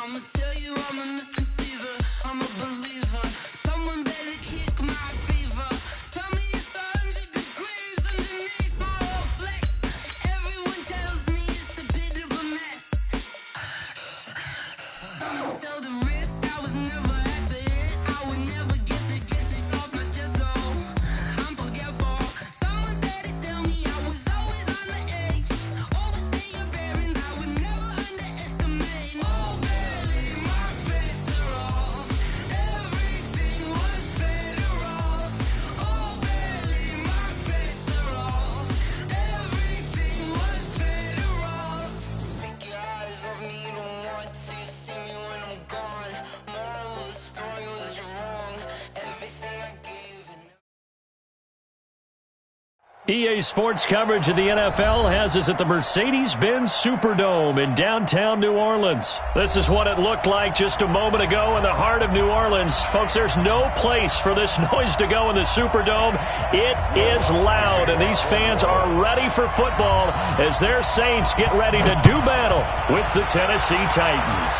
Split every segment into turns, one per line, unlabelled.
I'ma tell you I'm a misconceiver, I'm a believer. Someone better kick my fever. Tell me it's 100 degrees underneath my whole flex. Everyone tells me it's a bit of a mess. I'ma tell the risk I was never at the hit. I would never get the off my chest though. I'm forgetful. Someone better tell me I was always on the edge. Overstay your bearings, I would never underestimate. Oh barely, my bets are off. Everything was better off. Oh barely, my bets are off. Everything was better off. Take your eyes off me, don't want to see me when I'm gone. Moral of the story was you're wrong. Everything I gave and
EA Sports coverage of the NFL has us at the Mercedes-Benz Superdome in downtown New Orleans. This is what it looked like just a moment ago in the heart of New Orleans. Folks, there's no place for this noise to go in the Superdome. It is loud, and these fans are ready for football as their Saints get ready to do battle with the Tennessee Titans.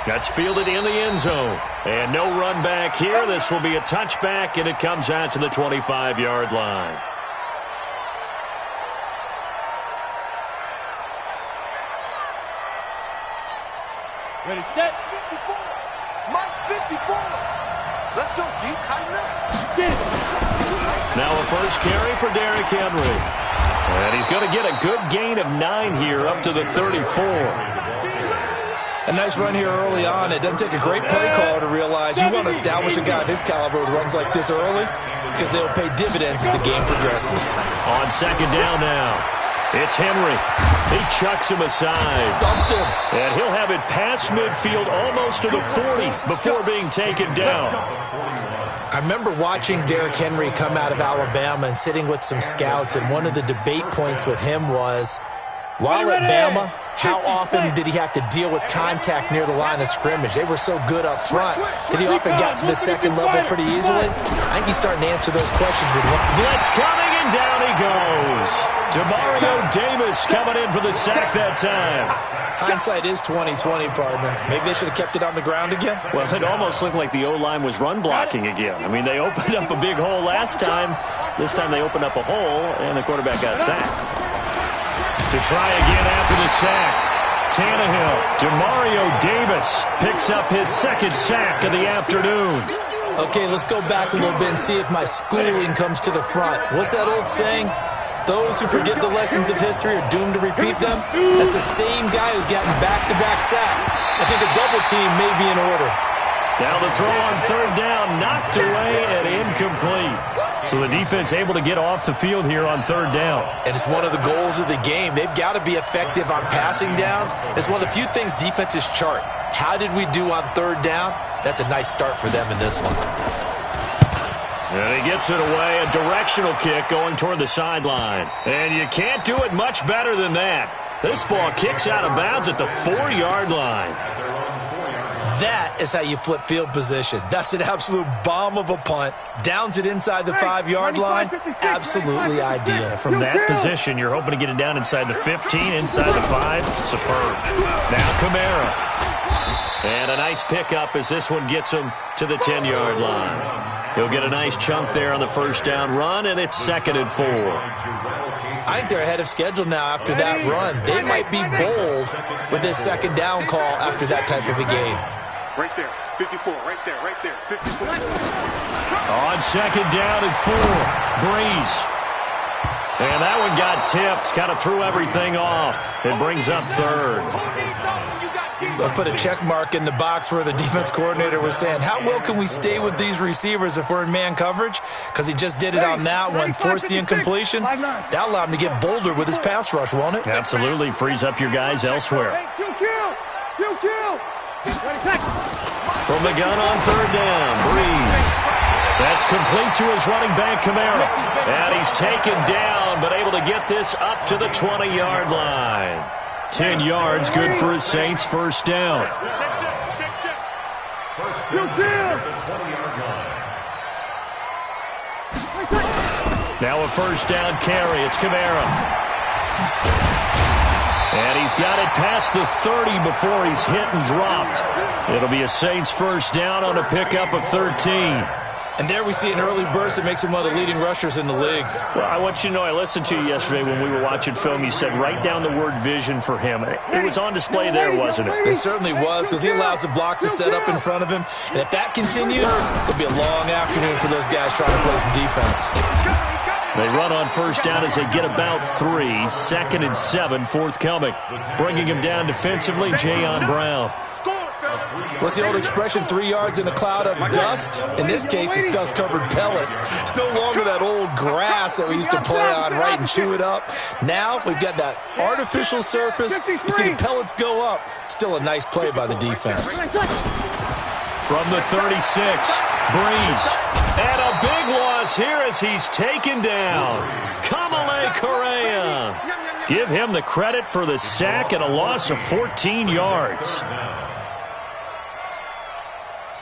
That's fielded in the end zone. And no run back here. This will be a touchback, and it comes out to the 25-yard line.
Ready, set. 54. Mike, 54. Let's go, G. Tighten up.
Now a first carry for Derrick Henry. And he's going to get a good gain of 9 here up to the 34.
A nice run here early on. It doesn't take a great play caller to realize you want to establish a guy of his caliber with runs like this early because they'll pay dividends as the game progresses.
On second down now, it's Henry. He chucks him aside.
Dumped him.
And he'll have it past midfield almost to the 40 before being taken down.
I remember watching Derrick Henry come out of Alabama and sitting with some scouts, and one of the debate points with him was, while at Bama, how often did he have to deal with contact near the line of scrimmage? They were so good up front that he often got to the second level pretty easily. I think he's starting to answer those questions with one.
Blitz coming, and down he goes. Demario Davis coming in for the sack that time.
Hindsight is 20/20, partner. Maybe they should have kept it on the ground again.
Well, it almost looked like the O-line was run blocking again. I mean, they opened up a big hole last time. This time they opened up a hole, and the quarterback got sacked. To try again after the sack, Tannehill. Demario Davis picks up his second sack of the afternoon.
Okay, let's go back a little bit and see if my schooling comes to the front. What's that old saying? Those who forget the lessons of history are doomed to repeat them. That's the same guy who's gotten back-to-back sacks. I think a double team may be in order.
Now the throw on third down, knocked away and incomplete. So the defense able to get off the field here on third down.
And it's one of the goals of the game. They've got to be effective on passing downs. It's one of the few things defenses chart. How did we do on third down? That's a nice start for them in this one.
And he gets it away, a directional kick going toward the sideline. And you can't do it much better than that. This ball kicks out of bounds at the 4-yard line.
That is how you flip field position. That's an absolute bomb of a punt. Downs it inside the 5-yard line. Absolutely ideal.
From that position, you're hoping to get it down inside the 15, inside the 5. Superb. Now Kamara. And a nice pickup as this one gets him to the 10-yard line. He'll get a nice chunk there on the first down run, and it's 2nd and 4.
I think they're ahead of schedule now after that run. They might be bold with this second down call after that type of a game.
Right there, 54, right there, 54.
On second down and 4, Breeze. And that one got tipped, kind of threw everything off. It brings up third.
I'll put a check mark in the box where the defense coordinator was saying, how well can we stay with these receivers if we're in man coverage? Because he just did it on that one, forced the incompletion. That allowed him to get bolder with his pass rush, won't it?
Absolutely, frees up your guys elsewhere. From the gun on third down, Breeze. That's complete to his running back, Kamara. And he's taken down, but able to get this up to the 20-yard line. 10 yards, good for his Saints, first down. Now a first down carry. It's Kamara. And he's got it past the 30 before he's hit and dropped. It'll be a Saints first down on a pickup of 13.
And there we see an early burst that makes him one of the leading rushers in the league.
Well, I want you to know, I listened to you yesterday when we were watching film. You said write down the word vision for him. It was on display there, wasn't it?
It certainly was, because he allows the blocks to set up in front of him. And if that continues, it'll be a long afternoon for those guys trying to play some defense.
They run on first down as they get about 3. 2nd and 7, forthcoming. Bringing him down defensively, Jayon Brown.
What's the old expression, 3 yards in a cloud of dust? In this case, it's dust-covered pellets. It's no longer that old grass that we used to play on, right, and chew it up. Now we've got that artificial surface. You see the pellets go up. Still a nice play by the defense.
From the 36, Breeze. And a big loss here as he's taken down. Kamale Correa. Give him the credit for the sack and a loss of 14 yards.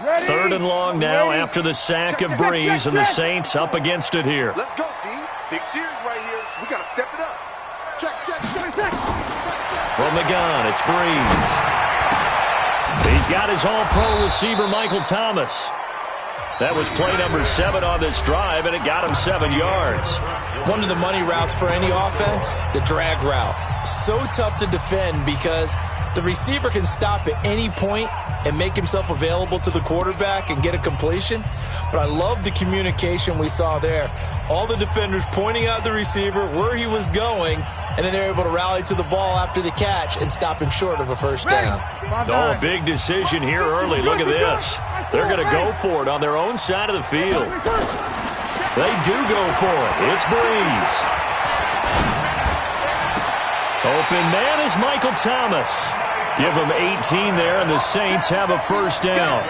3rd and long now after the sack of Breeze, and the Saints up against it here.
Let's go, D. Big series right here. We got to step it up. Check.
From the gun, it's Breeze. He's got his all-pro receiver, Michael Thomas. That was play number 7 on this drive, and it got him 7 yards.
One of the money routes for any offense, the drag route. So tough to defend because the receiver can stop at any point and make himself available to the quarterback and get a completion. But I love the communication we saw there. All the defenders pointing out the receiver, where he was going, and then they're able to rally to the ball after the catch and stop him short of a first down.
Oh, big decision here early. Look at this. They're going to go for it on their own side of the field. They do go for it. It's Breeze. Open man is Michael Thomas. Give him 18 there, and the Saints have a first down.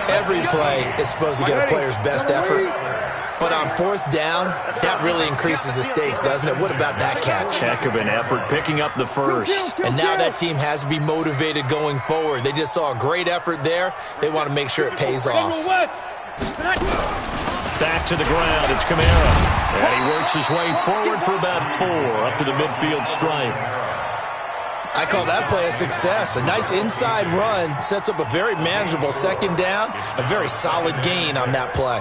Every play is supposed to get a player's best effort. But on 4th down, that really increases the stakes, doesn't it? What about that catch?
Heck of an effort, picking up the first.
And now that team has to be motivated going forward. They just saw a great effort there. They want to make sure it pays off.
Back to the ground, it's Kamara. And he works his way forward for about 4 up to the midfield stripe.
I call that play a success. A nice inside run sets up a very manageable 2nd down. A very solid gain on that play.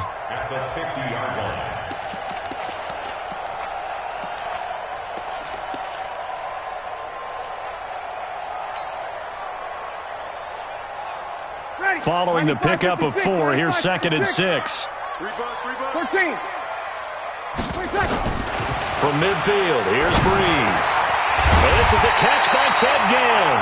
Following the pickup of 4, here's 2nd and 6.
13.
From midfield, here's Breeze. And this is a catch by Ted Ginn.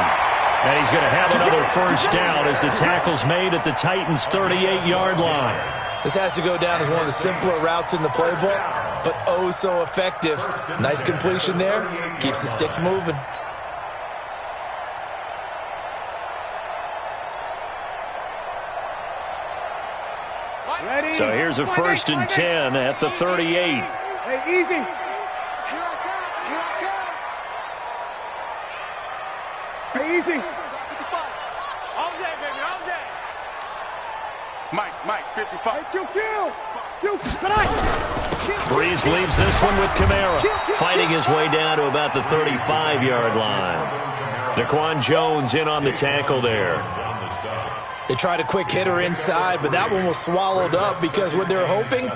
And he's going to have another first down as the tackle's made at the Titans' 38-yard line.
This has to go down as one of the simpler routes in the playbook, but oh so effective. Nice completion there. Keeps the sticks moving.
So here's a 1st and 10 at the 38.
Hey, easy. Hey, easy. All day, baby, all day. Mike, 55.
Breeze leaves this one with Kamara, fighting his way down to about the 35-yard line. Daquan Jones in on the tackle there.
They tried a quick hitter inside, but that one was swallowed up because what they're hoping,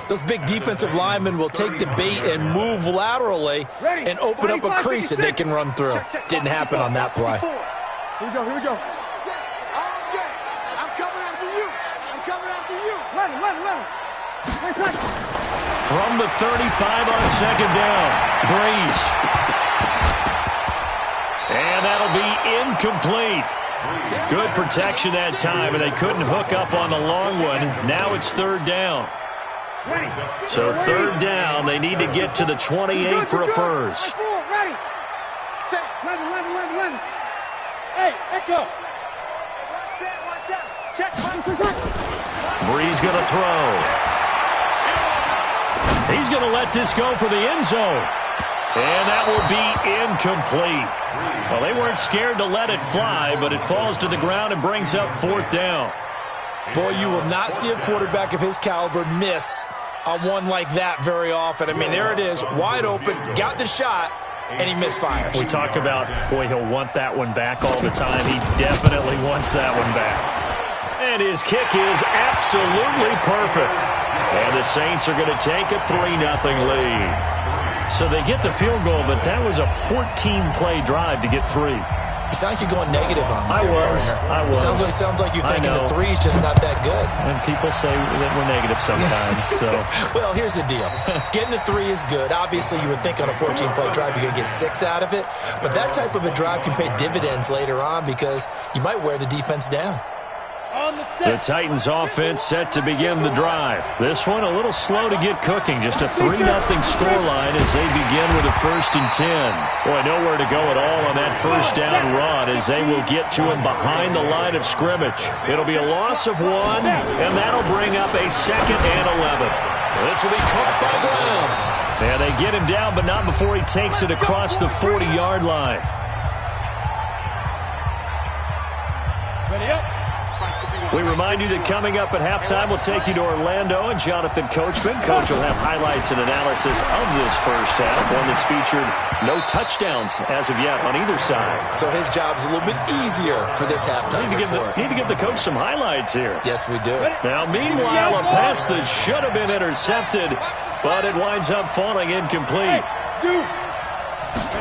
those big defensive linemen will take the bait and move laterally and open up a crease that they can run through. Didn't happen on that play.
Here we go. I'm coming after you. Let him.
From the 35 on 2nd down, Breeze. And that'll be incomplete. Good protection that time, and they couldn't hook up on the long one. Now it's 3rd down. So 3rd down, they need to get to the 28 for a first.
Ready. Set. 11. Hey, echo. Check.
Breeze going to throw. He's going to let this go for the end zone. And that will be incomplete. Well, they weren't scared to let it fly, but it falls to the ground and brings up 4th down.
Boy, you will not see a quarterback of his caliber miss on one like that very often. I mean, there it is, wide open, got the shot, and he misfires.
We talk about, boy, he'll want that one back all the time. He definitely wants that one back. And his kick is absolutely perfect. And the Saints are going to take a 3-0 lead. So they get the field goal, but that was a 14-play drive to get 3.
You sound like you're going negative on me.
I was.
Sounds like you're thinking the 3's just not that good.
And people say that we're negative sometimes. So.
Well, here's the deal. Getting the 3 is good. Obviously, you would think on a 14-play drive you're going to get 6 out of it. But that type of a drive can pay dividends later on because you might wear the defense down.
The Titans offense set to begin the drive. This one a little slow to get cooking. Just a 3-0 scoreline as they begin with a 1st and 10. Boy, nowhere to go at all on that 1st down run as they will get to him behind the line of scrimmage. It'll be a loss of 1, and that'll bring up a 2nd and 11. This will be caught by Brown. And they get him down, but not before he takes it across the 40-yard line.
Ready up.
We remind you that coming up at halftime, we'll take you to Orlando and Jonathan Coachman. Coach will have highlights and analysis of this first half, one that's featured no touchdowns as of yet on either side.
So his job's a little bit easier for this halftime report.
Need to give the coach some highlights here.
Yes, we do.
Now, meanwhile, a pass that should have been intercepted, but it winds up falling incomplete.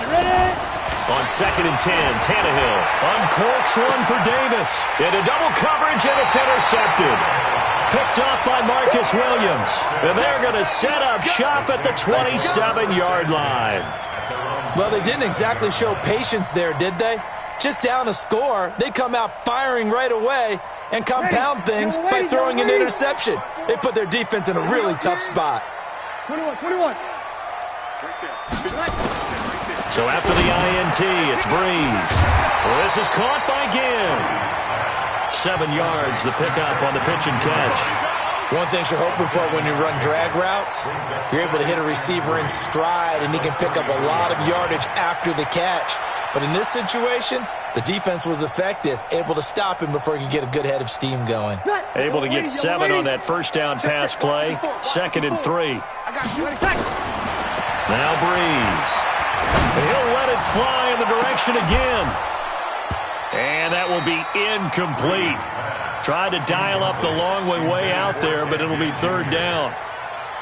Ready.
On 2nd and 10, Tannehill uncorks one for Davis. Into double coverage, and it's intercepted. Picked off by Marcus Williams. And they're going to set up shop at the 27-yard line.
Well, they didn't exactly show patience there, did they? Just down a score, they come out firing right away and compound things by throwing an interception. They put their defense in a really tough spot.
21.
So after the INT, it's Breeze. This is caught by Ginn. 7 yards, the pickup on the pitch and catch.
One thing you're hoping for when you run drag routes, you're able to hit a receiver in stride, and he can pick up a lot of yardage after the catch. But in this situation, the defense was effective, able to stop him before he could get a good head of steam going.
Able to get 7 on that 1st down pass play. 2nd and 3. Now Breeze. He'll let it fly in the direction again. And that will be incomplete. Tried to dial up the long way out there, but it'll be 3rd down.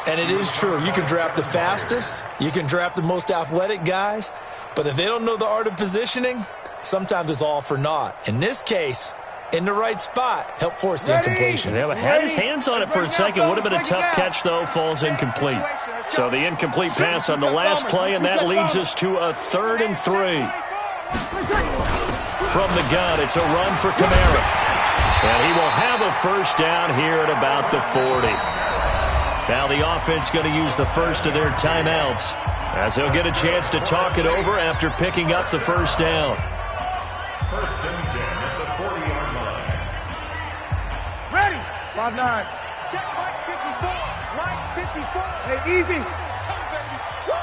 And it is true. You can draft the fastest. You can draft the most athletic guys. But if they don't know the art of positioning, sometimes it's all for naught. In this case, in the right spot, help force the incompletion.
Yeah, but had his hands on it for a second. Would have been a tough catch, though. Falls incomplete. So the incomplete pass on the last play, and that leads us to a 3rd and 3. From the gun, it's a run for Kamara. And he will have a 1st down here at about the 40. Now the offense going to use the first of their timeouts as they'll get a chance to talk it over after picking up the 1st down.
1st and 10 at the 40-yard line. Ready. 5-9. Check Mike 54. Mike 54. Hey, easy. Come, baby. Woo!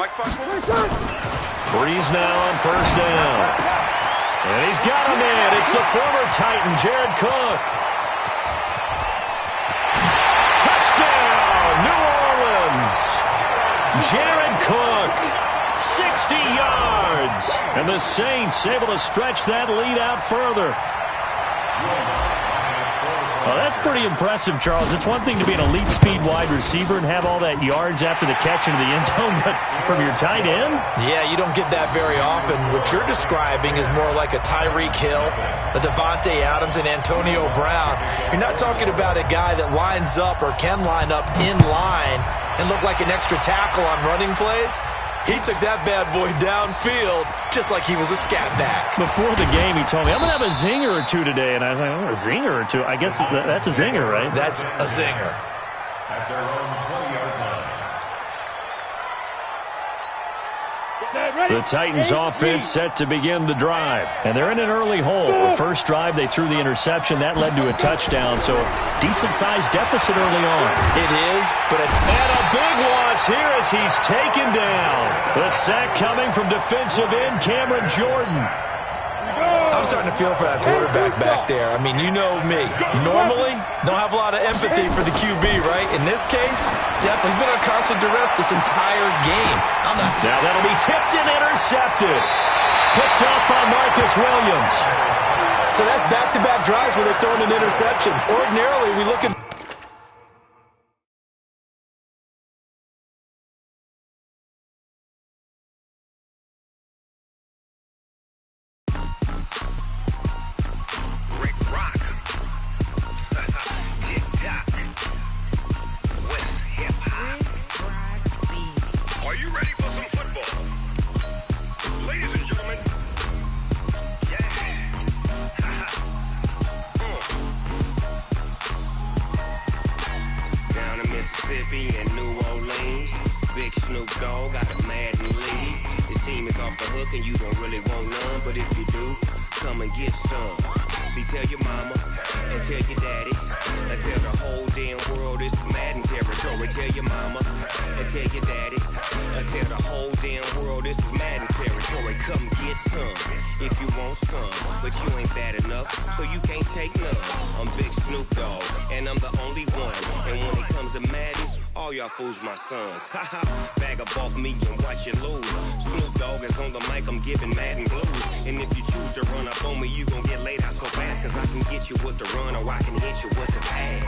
Mike 54.
Breeze now on 1st down. And he's got him in. It's the former Titan, Jared Cook. Touchdown, New Orleans. Jared Cook, 60 yards. And the Saints able to stretch that lead out further. Well, that's pretty impressive, Charles. It's one thing to be an elite speed wide receiver and have all that yards after the catch into the end zone, but from your tight end?
Yeah, you don't get that very often. What you're describing is more like a Tyreek Hill, a Devontae Adams, and Antonio Brown. You're not talking about a guy that lines up or can line up in line and look like an extra tackle on running plays. He took that bad boy downfield just like he was a scat back.
Before the game, he told me, I'm going to have a zinger or two today. And I was like, oh, a zinger or two? I guess that's a zinger, right?
That's a zinger.
At their own 20-yard line. Set, ready.
The Titans offense set to begin the drive. And they're in an early hole. The first drive, they threw the interception. That led to a touchdown, so decent-sized deficit early on.
It is, but
and a big loss here as he's taken down. The sack coming from defensive end Cameron Jordan.
I'm starting to feel for that quarterback back there. I mean, you know me. Normally, don't have a lot of empathy for the QB, right? In this case, definitely he's been on constant duress this entire game.
Now that'll be tipped and intercepted. Picked up by Marcus Williams.
So that's back-to-back drives where they're throwing an interception. Ordinarily, we look at
and New Orleans. Big Snoop Dogg got a Madden lead. His team is off the hook and you don't really want none, but if you do, come and get some. See, tell your mama and tell your daddy and tell the whole damn world this is Madden territory. Tell your mama and tell your daddy and tell the whole damn world this is Madden territory. Come get some if you want some, but you ain't bad enough, so you can't take none. I'm Big Snoop Dogg and I'm the only one, and when it comes to Madden, all y'all fools my sons. Haha, bag up off me and watch you lose. Snoop Dogg is on the mic, I'm giving Madden blues. And if you choose to run up on me, you gon' get laid out so fast, cause I can get you with the run or I can hit you with the pass.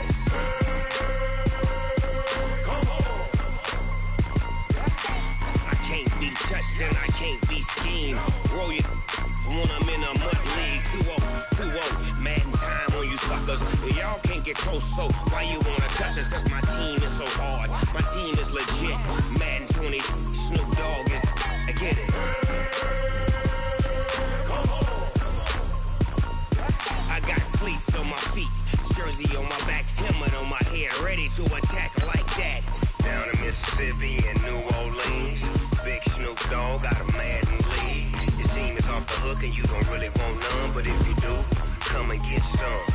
I can't be touched and I can't be schemed. Roll you when I'm in a mud league. 2-0, Madden time on you suckers. Y'all can't get close, so why you wanna touch us? Cause my team is so hard. My team is legit. Madden 20, Snoop Dogg is, I get it. I got cleats on my feet, jersey on my back, helmet on my head, ready to attack like that. Down in Mississippi and New Orleans, Big Snoop Dogg got a Madden lead. Your team is off the hook and you don't really want none, but if you do, come and get some.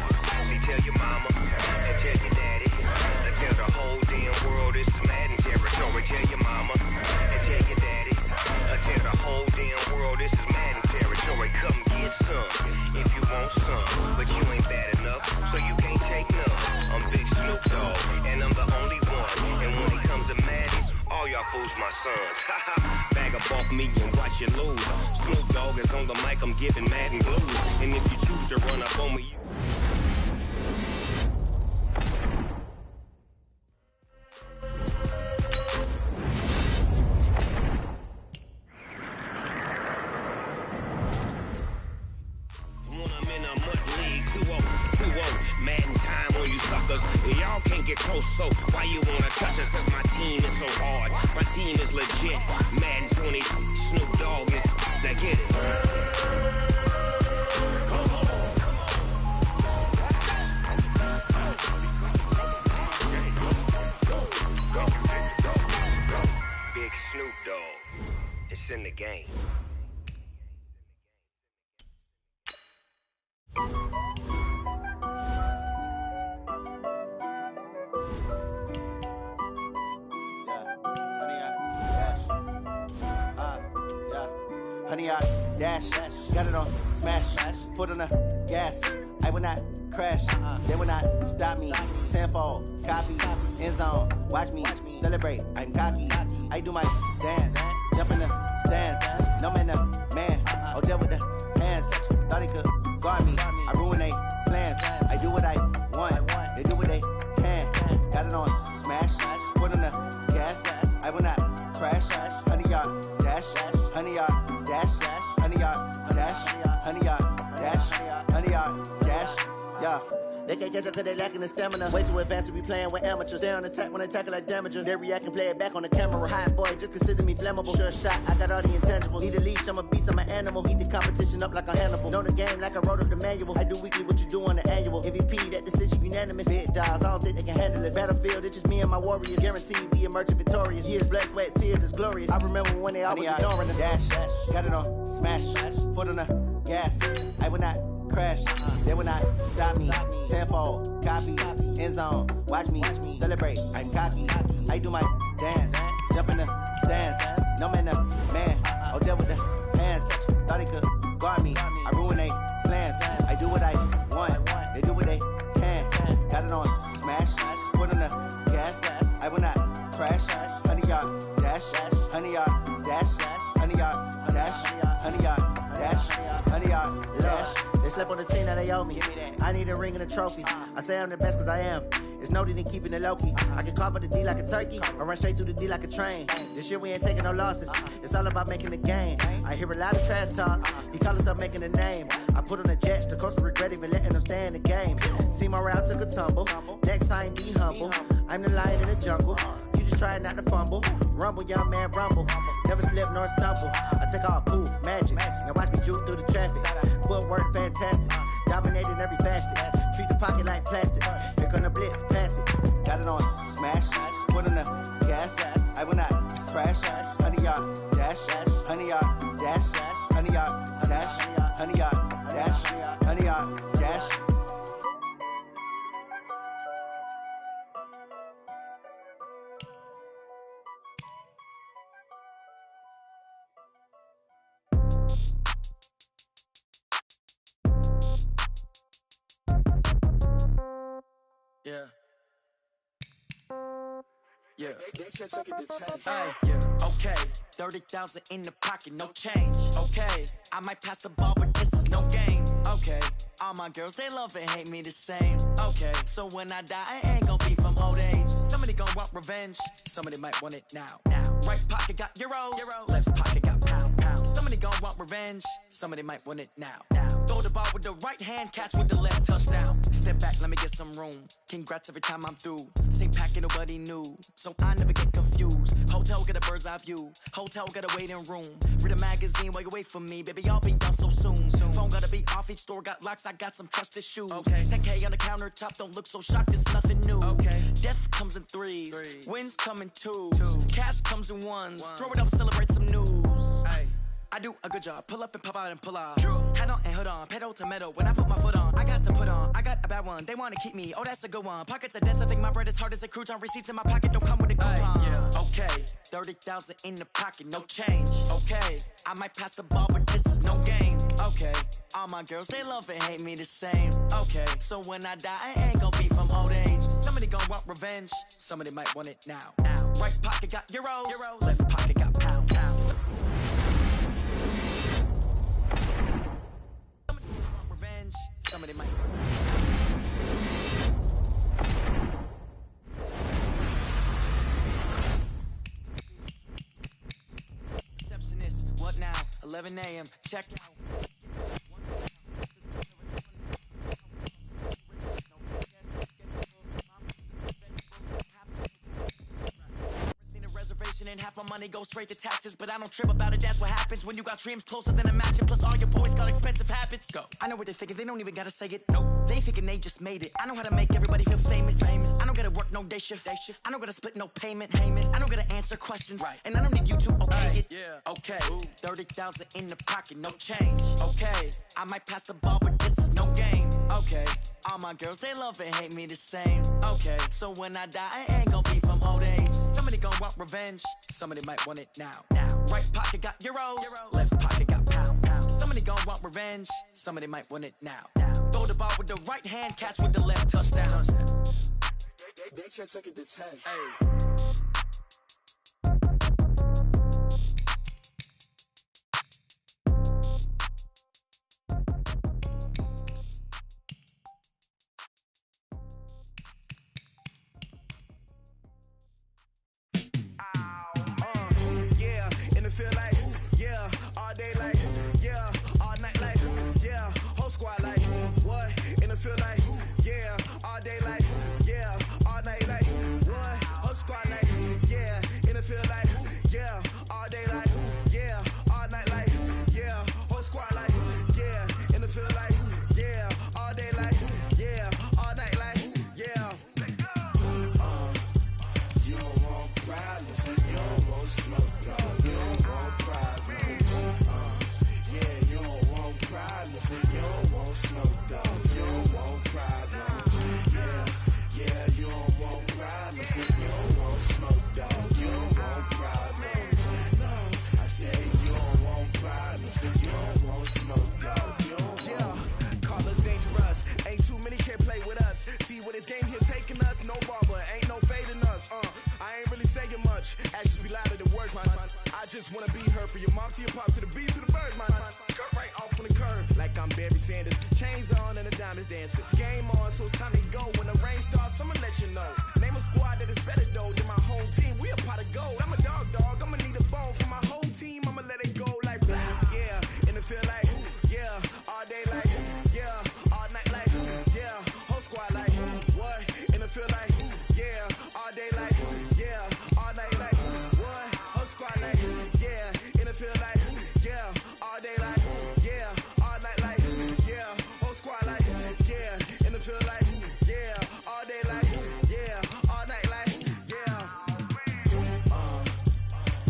See, tell your mama and tell your daddy and tell the whole damn world this is Madden territory. Tell your mama and tell your daddy and tell the whole damn world this is Madden territory. Come get some if you want some, but you ain't bad enough, so you can't take none. I'm Big Snoop Dogg and I'm the only one, and when it comes to Madden, all y'all fools my sons. Bag up off me and watch you lose. Snoop Dogg is on the mic, I'm giving Madden blues, and if you choose to run up on me, you y'all can't get close, so why you wanna touch us? Cause my team is so hard. My team is legit. Madden 20, Snoop Dogg is, now get it. Big Snoop Dogg, it's in the game.
Honey, I dash, got it on smash, foot on the gas. I will not crash, they will not stop me. Tenfold, copy, end zone, watch me celebrate. I'm cocky, I do my dance, jump in the stands. No man, the man, oh, deal with the hands. Thought he could guard me, I ruin they plans. I do what I want, they do what they can. Got it on smash, foot on the gas. I will not crash, honey, y'all dash, honey, y'all. Dash, honey, yard, dash, honey, yard, dash, honey, yard, dash, yeah. They can't catch up cause they lacking the stamina. Way too advanced to be playing with amateurs. Stay on attack when they tackle like damager. They react and play it back on the camera. Hot boy, just consider me flammable. Sure shot, I got all the intangibles. Need a leash, I'm a beast, I'm an animal. Heat the competition up like a Hannibal. Know the game like I wrote up the manual. I do weekly what you do on the annual. MVP, that decision unanimous. Big dogs, I don't think they can handle it. Battlefield, it's just me and my warriors. Guaranteed we emerging victorious. Years, blood, sweat, tears, is glorious. I remember when they always ignoring us. Dash, got it on, smash, foot on the gas. I will not crash, they will not stop me. Tenfold, copy, end zone, watch me celebrate. I'm cocky, I do my dance, jump in the stands. No man, man, oh there with the hands. Thought they could guard me, I ruin they plans. I do what I want, they do what they can. Got it on, smash, foot on the gas. I will not crash, 100-yard dash, 100-yard dash, 100-yard dash, 100-yard dash, 100-yard dash. They slept on the team that they owe me. I need a ring and a trophy. I say I'm the best cause I am. It's noted in keeping it low-key. I can carve for the D like a turkey, or run straight through the D like a train. This year we ain't taking no losses. It's all about making the game. I hear a lot of trash talk. He call himself making a name. I put on the Jets. The coach will regret even letting them stay in the game. Team morale took a tumble. Next time be humble. I'm the lion in the jungle. You just try not to fumble. Rumble, young man, rumble. Never slip nor stumble. I take off, poof, magic. Now watch me juke through the traffic. Footwork fantastic. Dominating every facet. Treat the pocket like plastic. Here come the blitz, pass it. Got it on, smash. Put on the gas. I will not crash. 100-yard dash. 100-yard dash. 100-yard dash. 100-yard dash. 100-yard dash.
Yeah. Yeah. Hey, yeah. Okay. 30,000 in the pocket, no change. Okay. I might pass the ball, but this is no game. Okay. All my girls, they love and hate me the same. Okay. So when I die, I ain't gon' be from old age. Somebody gon' want revenge. Somebody might want it now. Right pocket got euros. Left pocket got pound. Somebody gon' want revenge. Somebody might want it now. Throw the ball with the right hand, catch with the left, touchdown. Step back, let me get some room. Congrats every time I'm through. Same packet, nobody knew. So I never get confused. Hotel get a bird's eye view. Hotel get a waiting room. Read a magazine while you wait for me. Baby, I'll be done so soon. Phone gotta be off, each store got locks. I got some trusted shoes. 10K on the countertop, don't look so shocked, it's nothing new. Death comes in threes. Wins come in twos. Cash comes in ones. Throw it up, celebrate some news. I do a good job. Pull up and pop out and pull out. Head on and hood on. Pedal to metal. When I put my foot on, I got to put on. I got a bad one. They want to keep me. Oh, that's a good one. Pockets are dense. I think my bread is hard as a crouton. Receipts in my pocket don't come with a coupon. Yeah. Okay. 30,000 in the pocket. No change. Okay. I might pass the ball, but this is no game. Okay. All my girls, they love and hate me the same. Okay. So when I die, I ain't gonna be from old age. Somebody gon' want revenge. Somebody might want it now. Right pocket got euros. Left pocket got pound. Revenge, somebody might. Receptionist, what now? 11 a.m. Check out. And half my money goes straight to taxes, but I don't trip about it. That's what happens when you got dreams closer than a matching. Plus all your boys got expensive habits. Go. I know what they're thinking. They don't even gotta say it. Nope. They thinking they just made it. I know how to make everybody feel famous. I don't gotta work no day shift. I don't gotta split no payment. I don't gotta answer questions. Right. And I don't need you to okay it. Yeah. Okay. 30,000 in the pocket, no change. Okay. I might pass the ball, but this is no game. Okay. All my girls, they love and hate me the same. Okay. So when I die, I ain't gonna be from old age. Somebody gon' want revenge. Somebody might want it now. Right pocket got euros. Left pocket got pound. Somebody gon' want revenge. Somebody might want it now. Throw the ball with the right hand, catch with the left, touchdown. They check it to 10. Hey.
Feel like, yeah, all day like, yeah, all night like, yeah, whole squad like, what, in the feel like, yeah, just wanna be heard. For your mom to your pop to the beat to the birds, man. Skirt right off on the curb, like I'm Barry Sanders. Chains on and the diamonds dancing. Game on, so it's time to go. When the rain starts, I'ma let you know. Name a squad that is better though than my home team. We a pot of gold. I'm a dog. I'ma need a bone for my whole team. I'ma let it go like yeah. And it feel like yeah. All day like yeah. All night like yeah. Whole squad like what? And it feel like yeah. All day like yeah. All night like what? Whole squad like yeah. And it feel like yeah. All day like yeah. All night like yeah. Whole squad like yeah. And it feel like yeah. All day like yeah. All night like yeah.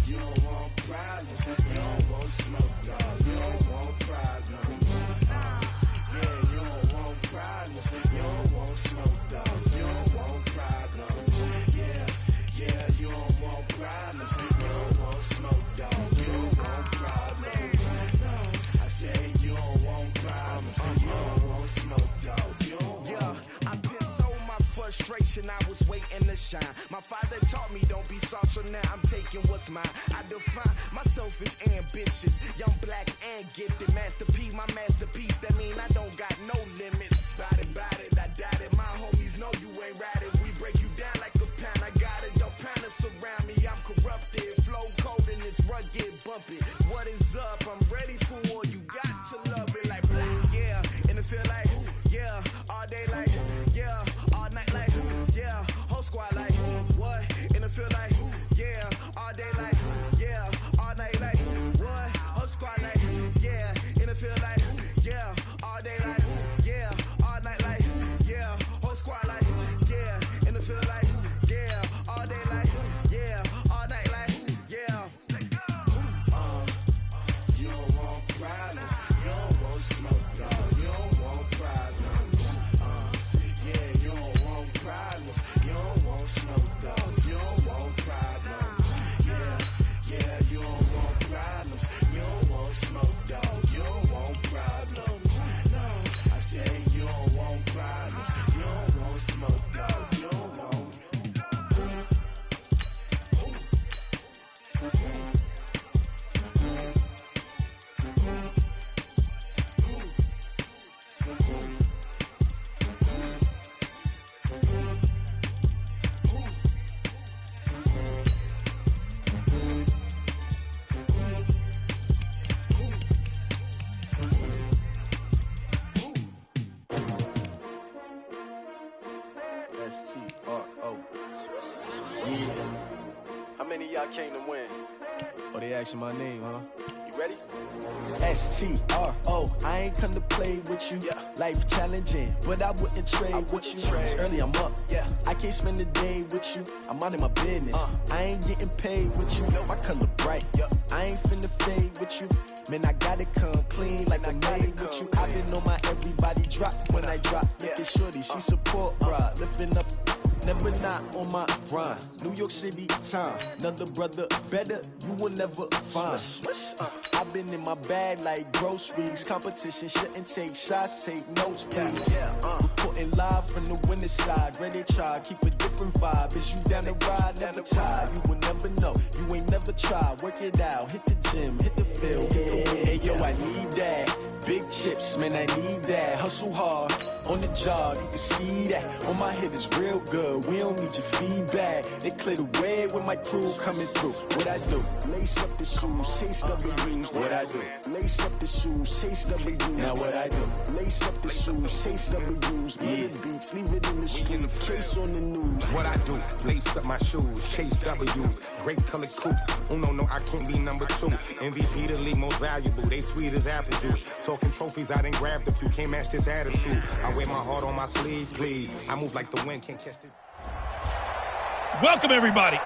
You don't want problems. You don't want smoke, dog. You don't want problems. Yeah, you don't want problems. You don't want smoke, dog. You don't want problems. Yeah, you don't want problems. You don't want smoke, dog. You don't want problems. No, I said you don't want problems. You don't want smoke, dog. You don't want. Yeah, I've been so my frustration. I was waiting to shine. My father taught me don't be soft, so now I'm taking what's mine. I define myself as ambitious, young, black, and gifted. Master P, my masterpiece. That mean I don't got no limits. Bout it, I doubt it. My homies know you ain't ratted. We break you down like a pound. I got it, don't panic surround me. I'm corrupted, flow cold and it's rugged, bumpy. What is up? I'm ready for war. You got to love it like black, yeah. And it feel like yeah. All day like yeah. All night like yeah. Whole squad like what? And it feel like yeah. All day like yeah. All night like what? Whole squad like yeah. And it feel like yeah. All day like yeah. All night like yeah. Whole squad like yeah. And it feel like yeah. All day like yeah. All night like yeah. You don't want problems. You don't want smoke, dog. You don't want problems. Yeah, you don't want problems. You don't want smoke, dog. You don't want problems. Yeah, you don't want problems. You don't want smoke, dog. You don't want problems. No, I say you don't want problems. You don't want smoke, dog. You don't want.
H2H. Yeah. How many of y'all came to win? Oh, they asking my name, huh? You ready? H2H. I ain't come to play with you. Yeah. Life challenging, but I wouldn't trade with you. It's early, I'm up. Yeah. I can't spend the day with you. I'm minding my business. I ain't getting paid with you. My color bright. I ain't finna fade with you. Man, I gotta come clean like I made with you. I've been on my everybody drop when I drop. Look at shorty, she support ride. Lifting up, never not on my grind. New York City time, another brother better, you will never find. I've been in my bag like groceries. Competition shouldn't take shots, take notes, please. Reporting live from the winter side. Ready to try, keep a different vibe. Is you down the ride, never tired. You will never know, you ain't never tried. Work it out, hit the gym, hit the field. Hey yo, I need that. Big chips, man, I need that. Hustle hard, on the job, you can see that. On my head is real good, we don't need your feedback. They clear the way with my crew coming through. What I do? Lace up the shoes, chase W's. What I do? Lace up the shoes, chase W's. Now what I do? Lace up the shoes, chase W's. Yeah, beats, leave it in the street, case on the news.
What I do? Lace up my shoes, chase W's. Great colored coops. Uno, no, I can't be number 2. MVP the league most valuable. They sweet as apple juice. Talking trophies, I didn't grab the few. Can't match this attitude. I wear my heart on my sleeve, please. I move like the wind, can't catch this.
Welcome, everybody.